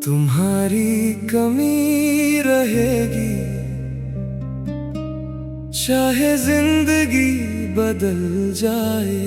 तुम्हारी कमी रहेगी, चाहे जिंदगी बदल जाए।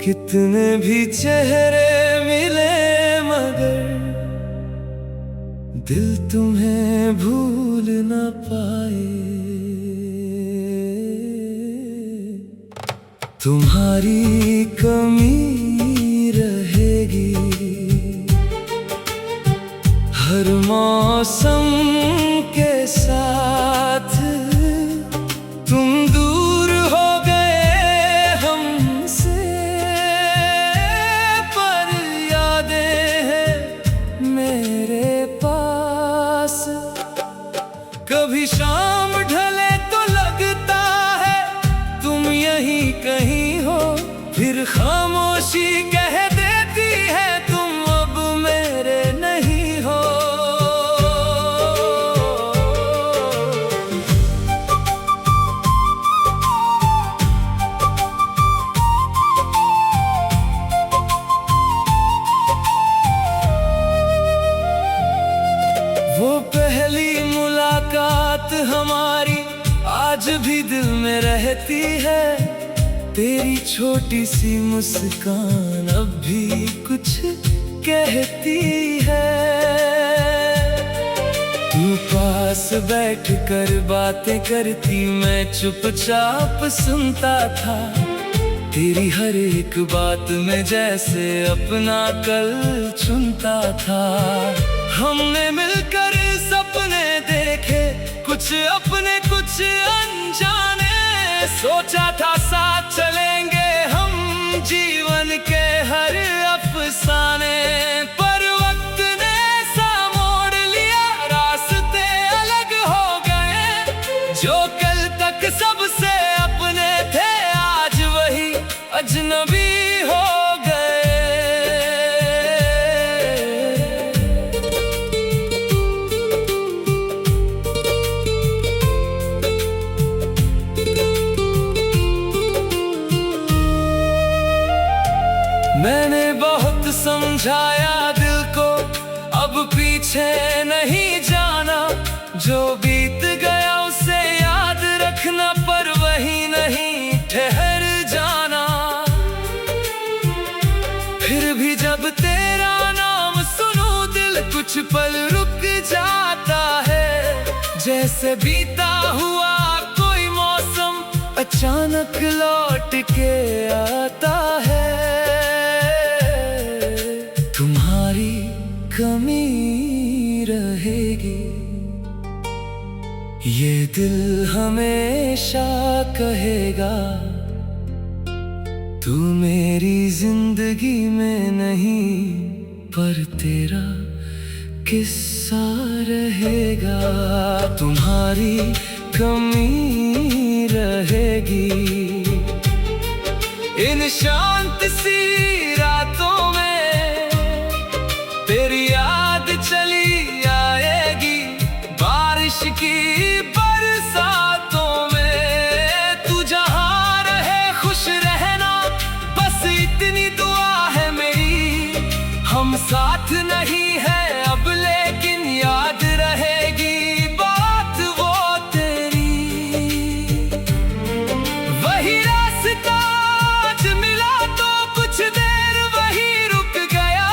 कितने भी चेहरे मिले मगर दिल तुम्हें भूल न पाए। तुम्हारी कमी रहेगी, हर मौसम के साथ तुम दूर हो गए हमसे, पर यादें हैं मेरे पास। कभी शाम ढले तो लगता है तुम यहीं कहीं हो, फिर खामोशी कह देती है तुम अब मेरे नहीं हो। वो पहली मुलाकात हमारी आज भी दिल में रहती है। तेरी छोटी सी मुस्कान अब भी कुछ कहती है। तू पास बैठ कर बातें करती, मैं चुपचाप सुनता था। तेरी हर एक बात में जैसे अपना कल चुनता था। हमने मिलकर सपने देखे, कुछ अपने कुछ अनजाने। सोचा था साथ चलेंगे हम जीवन के हर अफसाने, पर वक्त ने सा मोड़ लिया, रास्ते अलग हो गए। जो कल तक सबसे अपने थे आज वही अजनबी हो गए। मैंने बहुत समझाया दिल को, अब पीछे नहीं जाना। जो बीत गया उसे याद रखना, पर वही नहीं ठहर जाना। फिर भी जब तेरा नाम सुनूं दिल कुछ पल रुक जाता है। जैसे बीता हुआ कोई मौसम अचानक लौट के आता है। तुम्हारी कमी रहेगी, ये दिल हमेशा कहेगा। तू मेरी जिंदगी में नहीं, पर तेरा किस्सा रहेगा। तुम्हारी कमी रहेगी, इन शांत सी रातों में तेरी याद चली आएगी। बारिश की बरसातों में तू जहां रहे खुश रहना, बस इतनी दुआ है मेरी। हम साथ नहीं है अब लेकिन याद रहेगी बात वो तेरी। वही रास्ता आज मिला तो कुछ देर वही रुक गया।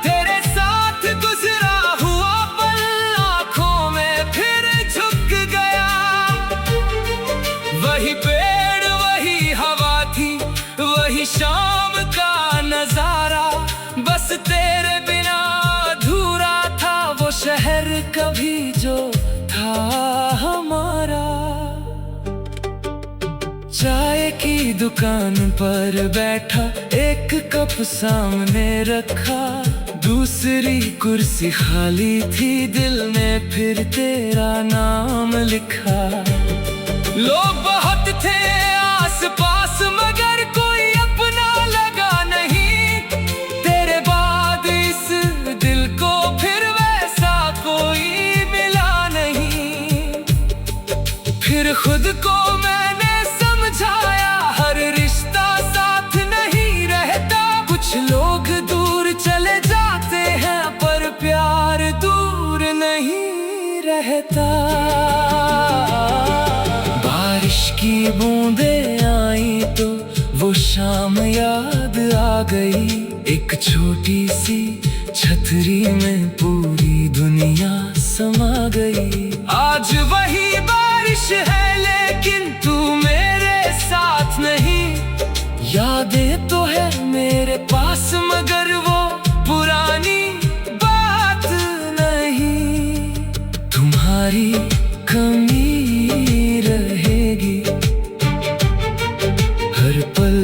तेरे साथ गुजरा हुआ पल आँखों में फिर झुक गया। वही पेड़ वही हवा थी, वही शाम का नजारा। बस तेरे बिना अधूरा था वो शहर कभी जो था हमारा। चाय की दुकान पर बैठा, एक कप सामने रखा। दूसरी कुर्सी खाली थी, दिल ने फिर तेरा नाम लिखा। लोग बहुत थे आस पास मगर कोई अपना लगा नहीं। तेरे बाद इस दिल को फिर वैसा कोई मिला नहीं। फिर खुद को मैंने समझाया, हर रिश्ता साथ नहीं रहता। कुछ लोग दूर चले जाते हैं याद आ गई, एक छोटी सी छतरी में पूरी दुनिया समा गई। आज वही बारिश है लेकिन तू मेरे साथ नहीं, यादें तो है मेरे पास मगर वो पुरानी बात नहीं। तुम्हारी कमी रहेगी, हर पल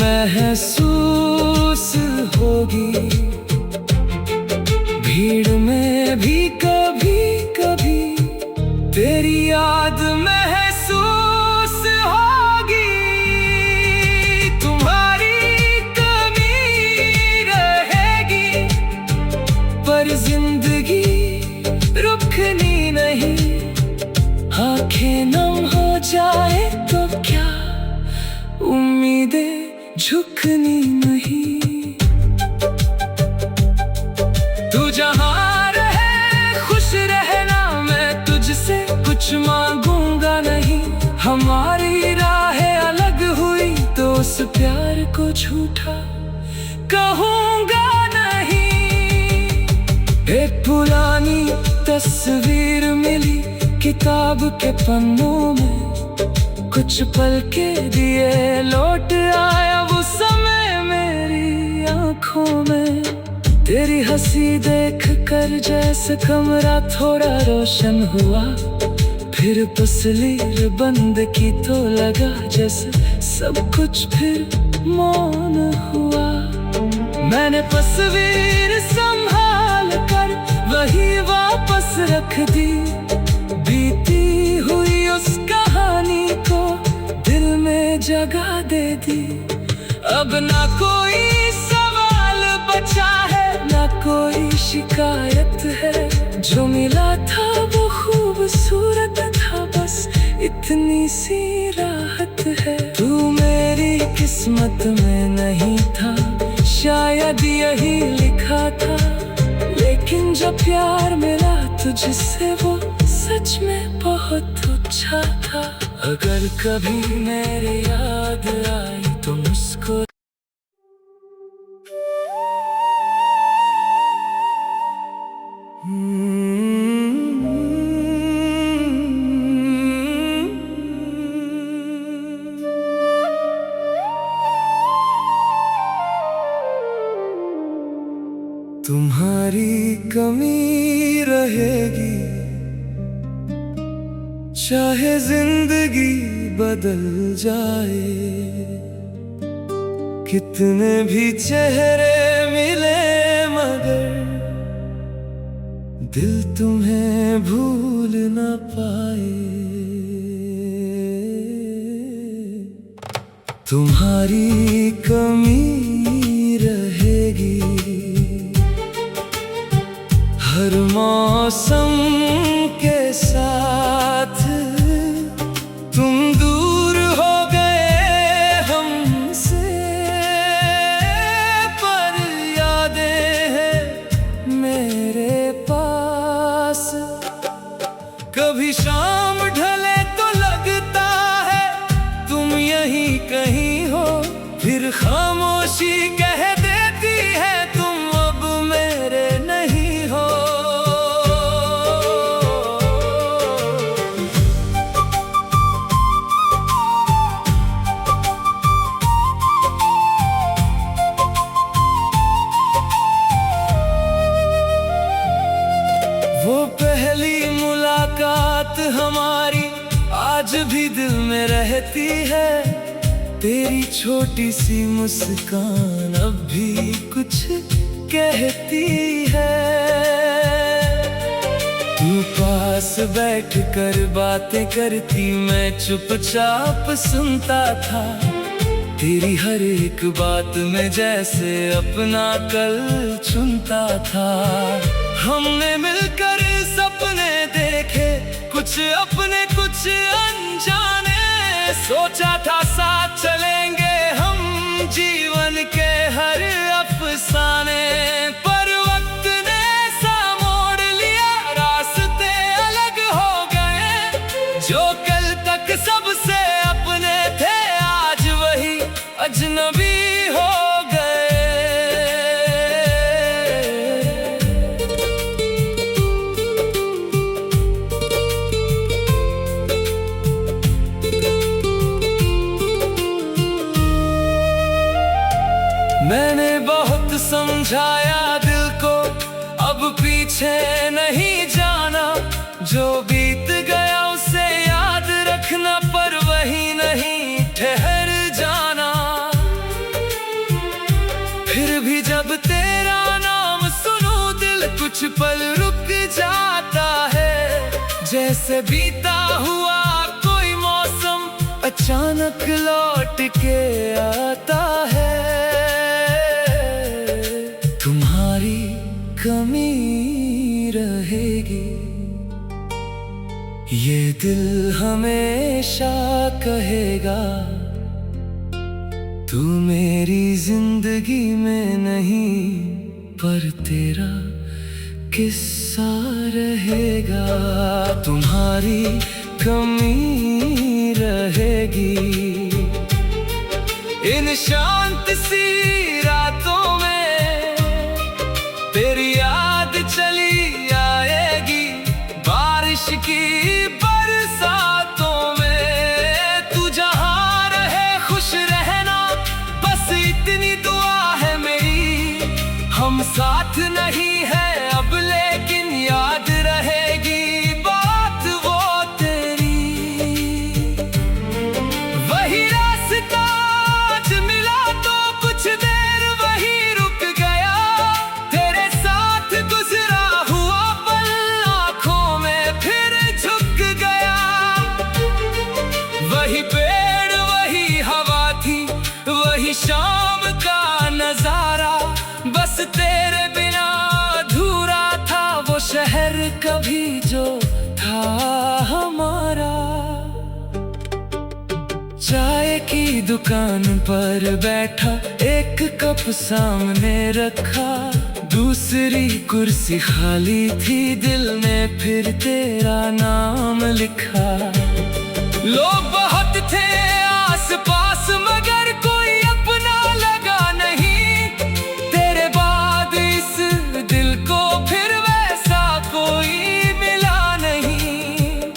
महसूस होगी, भीड़ में भी कभी कभी तेरी याद महसूस होगी। तुम्हारी कमी रहेगी पर जिंदगी रुकनी नहीं, आंखें नम हो जाए तो क्या, उम्मीदें झुकनी नहीं। तू जहाँ रहे खुश रहना, मैं तुझसे कुछ मांगूंगा नहीं। हमारी राहें अलग हुई तो उस प्यार को झूठा कहूँगा नहीं। एक पुरानी तस्वीर मिली किताब के पन्नों में, कुछ पल के दिए लौट आया वो समय मेरी आंखों में। तेरी हंसी देख कर जैसे कमरा थोड़ा रोशन हुआ, फिर तस्वीर बंद की तो लगा जैसे सब कुछ फिर मौन हुआ। मैंने तस्वीर संभाल कर वही वापस रख दी, बीती हुई उस कहानी को दिल में जगह दे दी। अब ना कोई सवाल बचा है ना कोई शिकायत है, जो मिला था वो खूबसूरत था, बस इतनी सी राहत है। तू मेरी किस्मत में नहीं था, शायद यही लिखा था, लेकिन जब प्यार मिला तुझसे वो सच में बहुत अच्छा था। अगर कभी मेरी याद आई तो मुझको तुम्हारी कमी रहेगी, चाहे जिंदगी बदल जाए, कितने भी चेहरे मिले मगर दिल तुम्हें भूल न पाए। तुम्हारी कमी रहेगी, हर मौसम के साथ तुम दूर हो गए हमसे, पर यादें हैं मेरे पास। कभी शाम ढले तो लगता है तुम यहीं कहीं हो, फिर खामोशी कह देती है तुम अब मेरे नहीं हो। वो पहली मुलाकात हमारी आज भी दिल में रहती है, तेरी छोटी सी मुस्कान अब भी कुछ कहती है। तू पास बैठ कर बातें करती, मैं चुपचाप सुनता था, तेरी हर एक बात में जैसे अपना कल चुनता था। हमने मिलकर सपने देखे, कुछ अपने कुछ अनजाने, सोचा था साथ चलेंगे हम जीवन के हर अफसाने, पर वक्त ने सा मोड़ लिया, रास्ते अलग हो गए। जो कल तक सबसे अपने थे आज वही अजनबी मैंने बहुत समझाया दिल को, अब पीछे नहीं जाना। जो बीत गया उसे याद रखना, पर वही नहीं ठहर जाना। फिर भी जब तेरा नाम सुनूं दिल कुछ पल रुक जाता है। जैसे बीता हुआ कोई मौसम अचानक लौट के आता है। तुम्हारी कमी रहेगी, ये दिल हमेशा कहेगा। तू मेरी जिंदगी में नहीं, पर तेरा किस्सा रहेगा। तुम्हारी कमी रहेगी। इन शांत सी रातों में तेरी याद चली आएगी। बारिश की बरसातों में तू जहां रहे खुश रहना, बस इतनी दुआ है मेरी। हम साथ नहीं है अब लेकिन याद रहेगी बात वो तेरी। वही रास्ता आज मिला तो कुछ देर वही रुक गया। तेरे साथ गुजरा हुआ पल आंखों में फिर झुक गया। वही पेड़ वही हवा थी, वही शाम का नजारा। बस तेरे बिना अधूरा था वो शहर कभी जो था हमारा। चाय की दुकान पर बैठा एक कप सामने रखा। दूसरी कुर्सी खाली थी, दिल में फिर तेरा नाम लिखा। लोग बहुत थे आस पास मगर कोई अपना लगा नहीं। तेरे बाद इस दिल को फिर वैसा कोई मिला नहीं।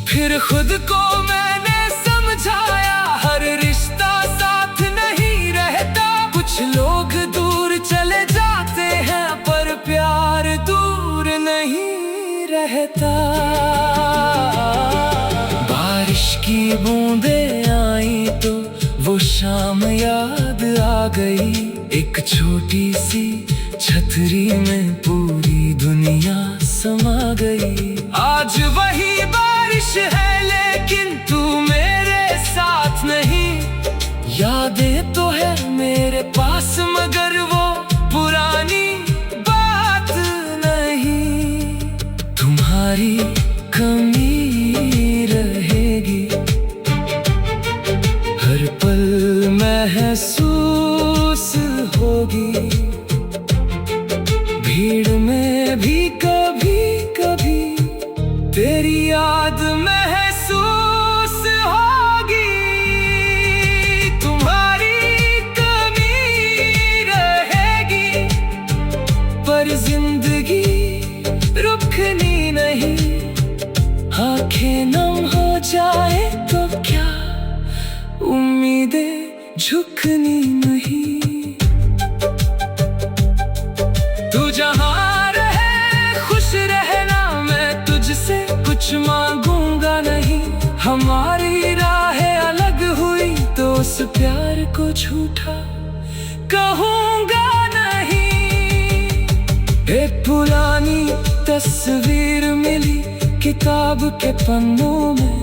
फिर खुद को मैंने समझाया, हर रिश्ता साथ नहीं रहता। कुछ लोग दूर चले जाते हैं पर प्यार दूर नहीं रहता। बारिश की बूंदें आई तो वो शाम याद आ गई। एक छोटी सी छतरी में पूरी दुनिया समा गई। आज वही बारिश है लेकिन तू मेरे साथ नहीं। यादें तो है मेरे पास मगर वो पुरानी बात नहीं। तुम्हारी कमी रहेगी, हर पल महसूस होगी। भीड़ में भी कभी कभी तेरी याद महसूस होगी। तुम्हारी कमी रहेगी, पर जिंदगी रुकनी नहीं। आंखें नम हो जाए तो क्या, उम्मीदें झुकनी नहीं। तू जहां रहे खुश रहना, मैं तुझसे कुछ मांगूंगा नहीं। हमारी राहें अलग हुई तो उस प्यार को झूठा कहूंगा नहीं। एक पुरानी तस्वीर मिली किताब के पन्नों में।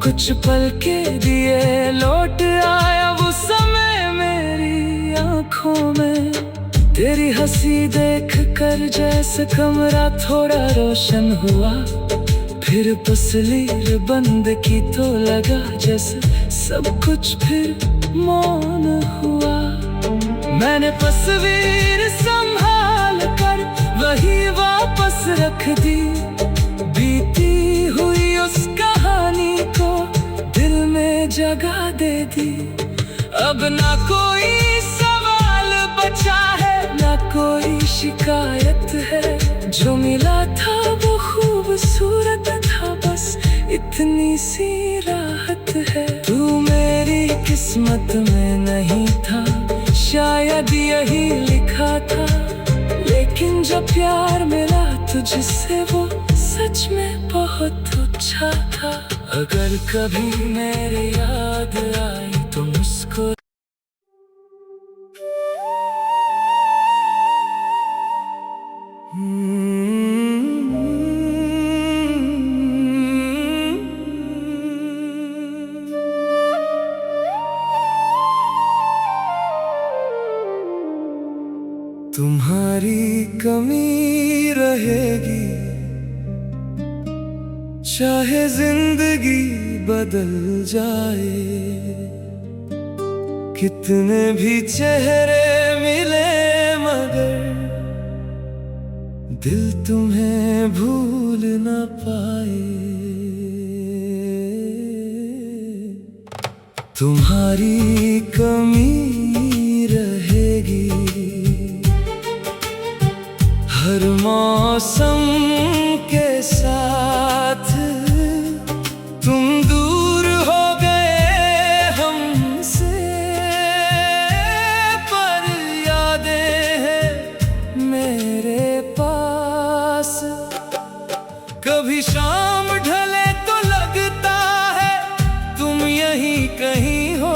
कुछ पल के दिए लौट आया वो समय मेरी आंखों में। तेरी हंसी देख कर जैसे कमरा थोड़ा रोशन हुआ। फिर तस्वीर बंद की तो लगा जैसे सब कुछ फिर मौन हुआ। मैंने तस्वीर संभाल कर वही वापस रख दी। बीती हुई उस कहानी को दिल में जगह दे दी। अब ना कोई सवाल बचा है, ना कोई शिकायत है। जो मिला था वो खूबसूरत था, बस इतनी सी राहत है। तू मेरी किस्मत में नहीं था, शायद यही लिखा था, लेकिन जब प्यार मिला तुझसे वो सच में बहुत अच्छा था। अगर कभी मेरे याद आई तो मुझको तुम्हारी कमी रहेगी, चाहे जिंदगी बदल जाए। कितने भी चेहरे मिले मगर दिल तुम्हें भूल न पाए। तुम्हारी कमी रहेगी, हर मौसम के साथ तुम दूर हो गए हमसे, पर यादें हैं मेरे पास। कभी शाम ढले तो लगता है तुम यहीं कहीं हो,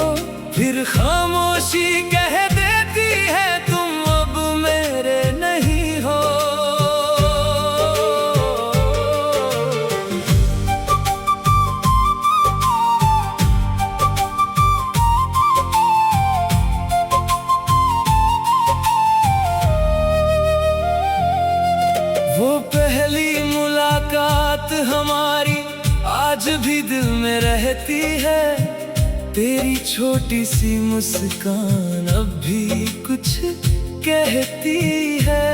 फिर खामोशी कह देती है तुम अब मेरे नहीं हो। वो पहली मुलाकात हमारी आज भी दिल में रहती है। तेरी छोटी सी मुस्कान अब भी कुछ कहती है।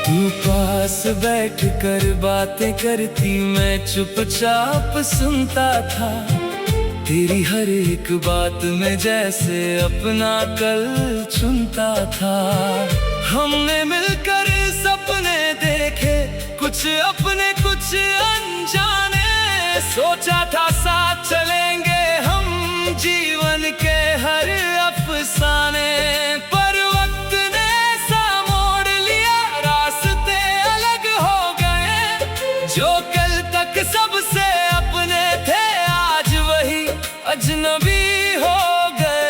तू पास बैठ कर बातें करती, मैं चुपचाप सुनता था। तेरी हर एक बात में जैसे अपना कल चुनता था। हमने मिलकर सपने देखे, कुछ अपने कुछ अनजाने। सोचा था साथ चलेंगे हम जीवन के हर अफसाने, पर वक्त ने सा मोड़ लिया, रास्ते अलग हो गए। जो कल तक सबसे अपने थे आज वही अजनबी हो गए।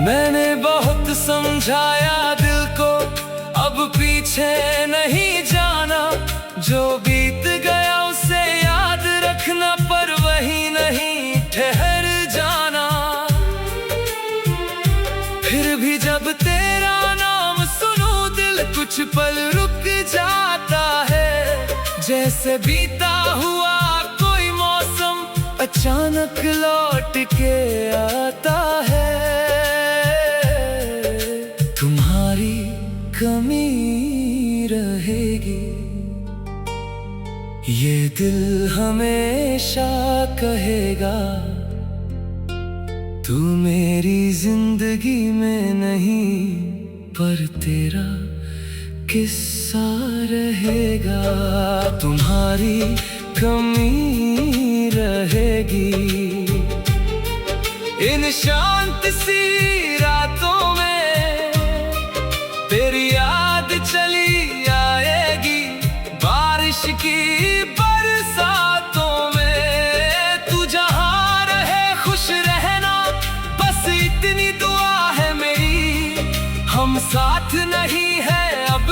मैंने बहुत समझाया दिल को, अब पीछे नहीं जाना। जो बीत गया उसे याद रखना, पर वही नहीं ठहर जाना। फिर भी जब तेरा नाम सुनूं दिल कुछ पल रुक जाता है। जैसे बीता हुआ कोई मौसम अचानक लौट के आता है। तुम्हारी कमी रहेगी, ये दिल हमेशा कहेगा। तू मेरी जिंदगी में नहीं, पर तेरा किस्सा रहेगा। तुम्हारी कमी रहेगी, इन शांत सी रातों में तेरी याद चली आएगी। बारिश की बरसातों में तू जहाँ रहे खुश रहना, इतनी दुआ है मेरी। हम साथ नहीं है अब